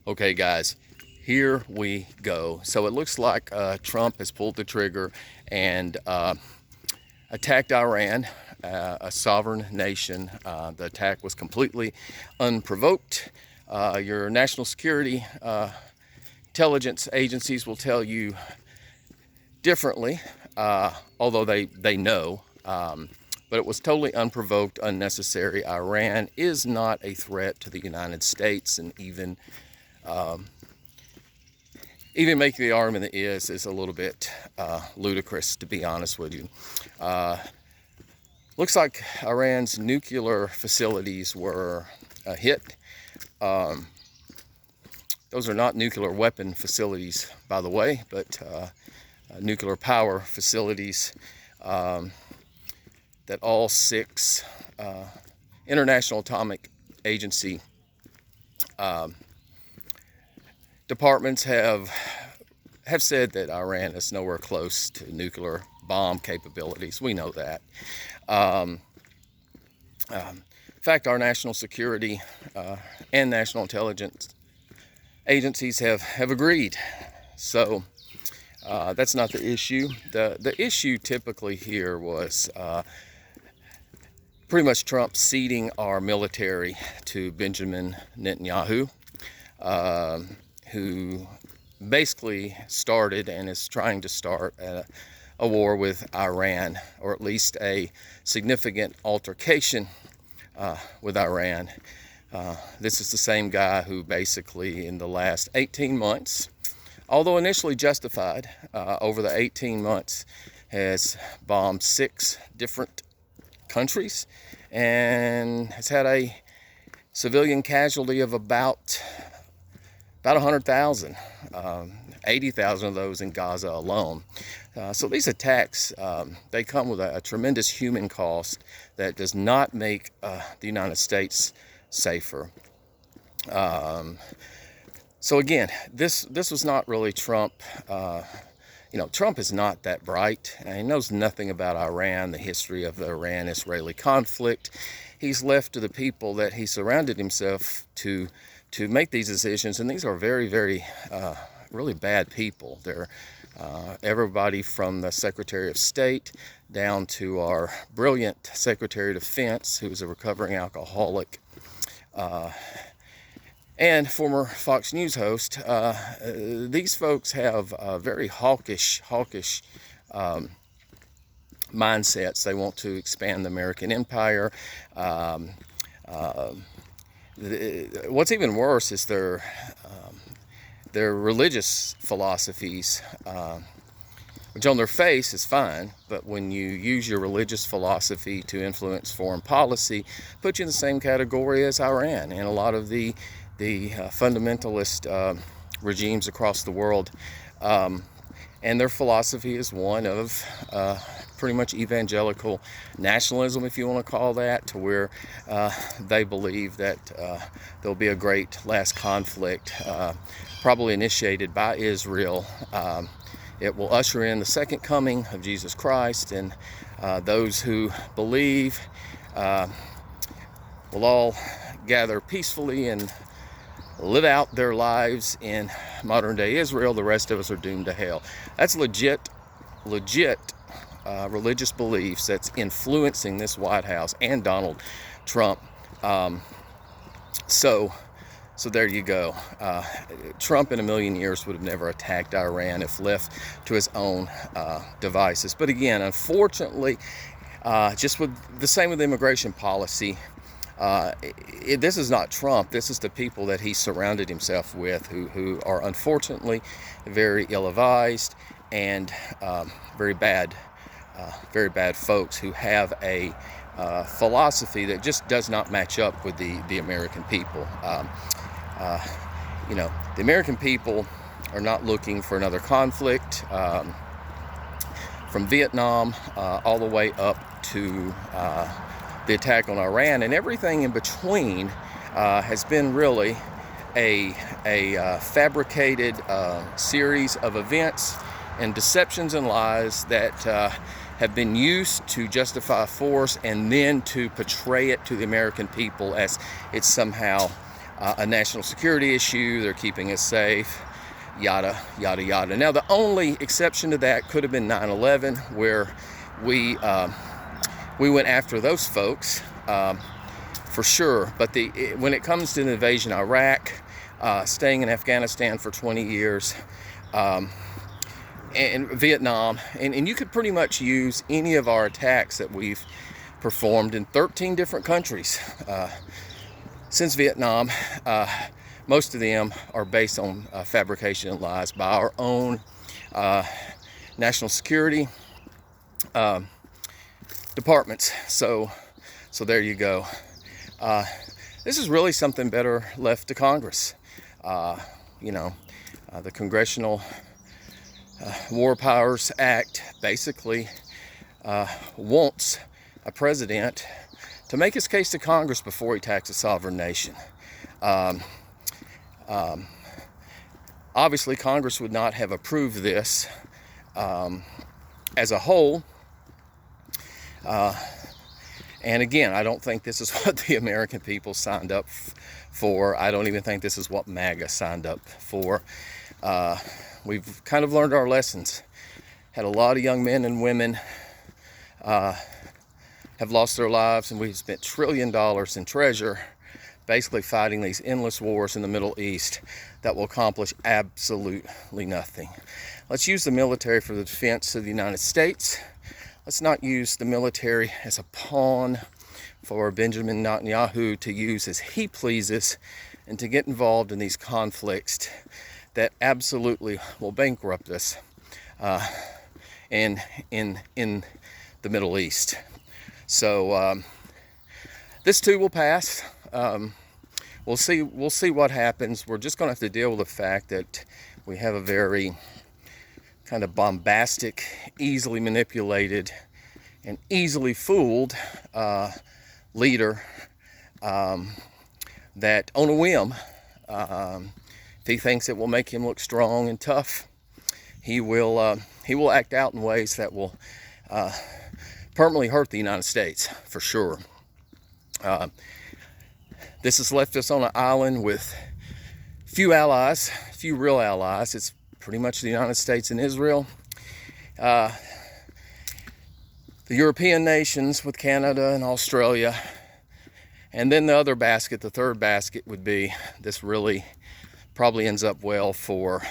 Okay, guys, here we go. So it looks like Trump has pulled the trigger and attacked Iran, a sovereign nation. The attack was completely unprovoked. Your national security intelligence agencies will tell you differently, although they know. But it was totally unprovoked, unnecessary. Iran is not a threat to the United States, and even making the argument that is a little bit ludicrous, to be honest with you. Looks like Iran's nuclear facilities were hit. Those are not nuclear weapon facilities, by the way, but nuclear power facilities that all six International Atomic Agency departments have said that Iran is nowhere close to nuclear bomb capabilities. We know that. In fact, our national security and national intelligence agencies have agreed. So that's not the issue. The issue typically here was pretty much Trump ceding our military to Benjamin Netanyahu, who basically started and is trying to start a war with Iran, or at least a significant altercation with Iran. This is the same guy who basically in the last 18 months, although initially justified, over the 18 months has bombed 6 different countries and has had a civilian casualty of about 100,000, 80,000 of those in Gaza alone. So these attacks, they come with a tremendous human cost that does not make the United States safer. So again, this was not really Trump. Trump is not that bright, and he knows nothing about Iran, the history of the Iran-Israeli conflict. He's left to the people that he surrounded himself to make these decisions, and these are very, very, really bad people. They're everybody from the Secretary of State down to our brilliant Secretary of Defense, who's a recovering alcoholic and former Fox News host. These folks have very hawkish mindsets. They want to expand the American empire. What's even worse is their religious philosophies, which on their face is fine, but when you use your religious philosophy to influence foreign policy, put you in the same category as Iran and a lot of the fundamentalist regimes across the world. And their philosophy is one of pretty much evangelical nationalism, if you want to call that, to where they believe that there'll be a great last conflict, probably initiated by Israel. It will usher in the second coming of Jesus Christ, and those who believe will all gather peacefully and live out their lives in modern day Israel. The rest of us are doomed to hell. That's legit religious beliefs that's influencing this White House and Donald Trump. So there you go. Trump in a million years would have never attacked Iran if left to his own devices. But again, unfortunately, just with the same with immigration policy, this is not Trump. This is the people that he surrounded himself with, who are unfortunately very ill-advised and very bad folks who have a philosophy that just does not match up with the American people. The American people are not looking for another conflict. From Vietnam all the way up to the attack on Iran, and everything in between has been really a fabricated series of events and deceptions and lies that have been used to justify force and then to portray it to the American people as it's somehow a national security issue. They're keeping us safe, yada, yada, yada. Now, the only exception to that could have been 9/11, where we went after those folks, for sure. But when it comes to the invasion of Iraq, staying in Afghanistan for 20 years, and Vietnam, and you could pretty much use any of our attacks that we've performed in 13 different countries since Vietnam. Most of them are based on fabrication and lies by our own national security departments. So there you go. This is really something better left to Congress. The Congressional War Powers Act basically wants a president to make his case to Congress before he attacks a sovereign nation. Obviously, Congress would not have approved this as a whole. And again, I don't think this is what the American people signed up for. I don't even think this is what MAGA signed up for. We've kind of learned our lessons. Had a lot of young men and women have lost their lives, and we've spent $1 trillion in treasure basically fighting these endless wars in the Middle East that will accomplish absolutely nothing. Let's use the military for the defense of the United States. Let's not use the military as a pawn for Benjamin Netanyahu to use as he pleases and to get involved in these conflicts that absolutely will bankrupt us in the Middle East. So this too will pass. We'll see what happens. We're just going to have to deal with the fact that we have a very kind of bombastic, easily manipulated, and easily fooled leader that, on a whim, if he thinks it will make him look strong and tough, he will act out in ways that will permanently hurt the United States, for sure. This has left us on an island with few real allies. It's pretty much the United States and Israel. The European nations with Canada and Australia. And then the other basket, the third basket, would be, this really probably ends up well for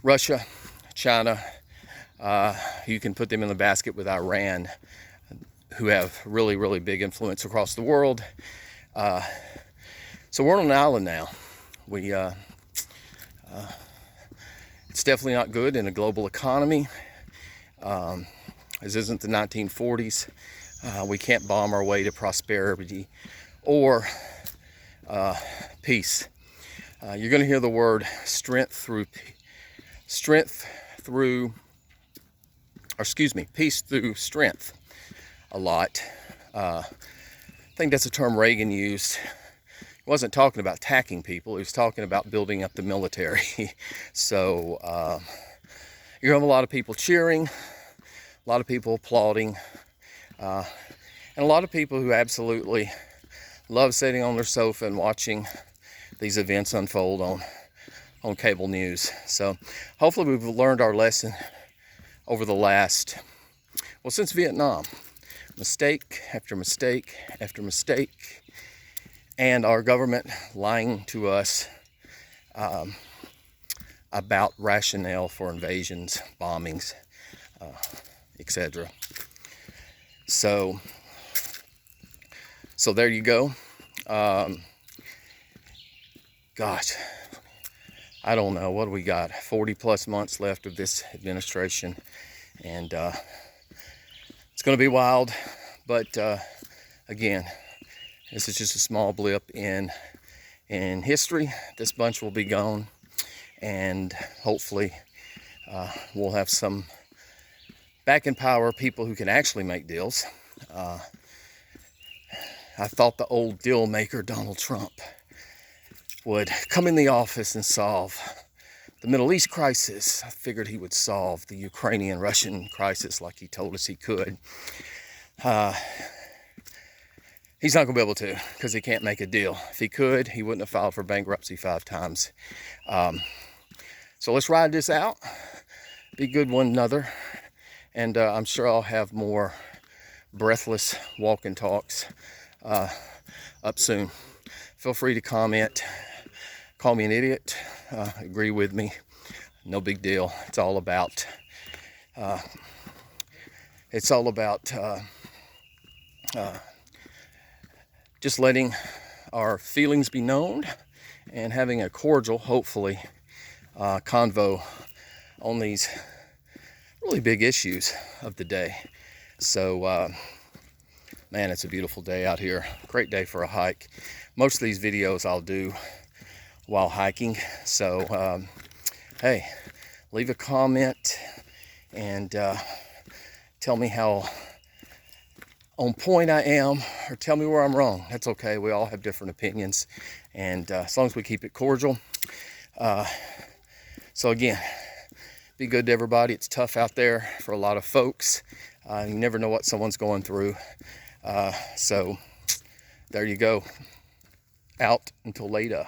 Russia, China. You can put them in the basket with Iran, who have really, really big influence across the world. So we're on an island now. It's definitely not good in a global economy. This isn't the 1940s. We can't bomb our way to prosperity or peace. You're going to hear the word peace through strength a lot. I think that's a term Reagan used. He wasn't talking about attacking people. He was talking about building up the military. So you're going to have a lot of people cheering, a lot of people applauding, and a lot of people who absolutely love sitting on their sofa and watching these events unfold on cable news. So hopefully we've learned our lesson over the last, since Vietnam. Mistake after mistake after mistake, and our government lying to us about rationale for invasions, bombings, etc. So there you go. Gosh, I don't know, what do we got? 40 plus months left of this administration, and it's going to be wild, but again, this is just a small blip in history. This bunch will be gone, and hopefully we'll have some back in power people who can actually make deals. I thought the old deal maker Donald Trump would come in the office and solve the Middle East crisis. I figured he would solve the Ukrainian-Russian crisis like he told us he could. He's not going to be able to because he can't make a deal. If he could, he wouldn't have filed for bankruptcy 5 times. So let's ride this out, be good one another, and I'm sure I'll have more breathless walk and talks up soon. Feel free to comment, call me an idiot, agree with me, no big deal. It's all about just letting our feelings be known and having a cordial, hopefully, convo on these really big issues of the day. So, man, it's a beautiful day out here. Great day for a hike. Most of these videos I'll do while hiking. So, hey, leave a comment and tell me how on point I am, or tell me where I'm wrong. That's okay. We all have different opinions, and as long as we keep it cordial. So again, be good to everybody. It's tough out there for a lot of folks. You never know what someone's going through. So there you go. Out until later.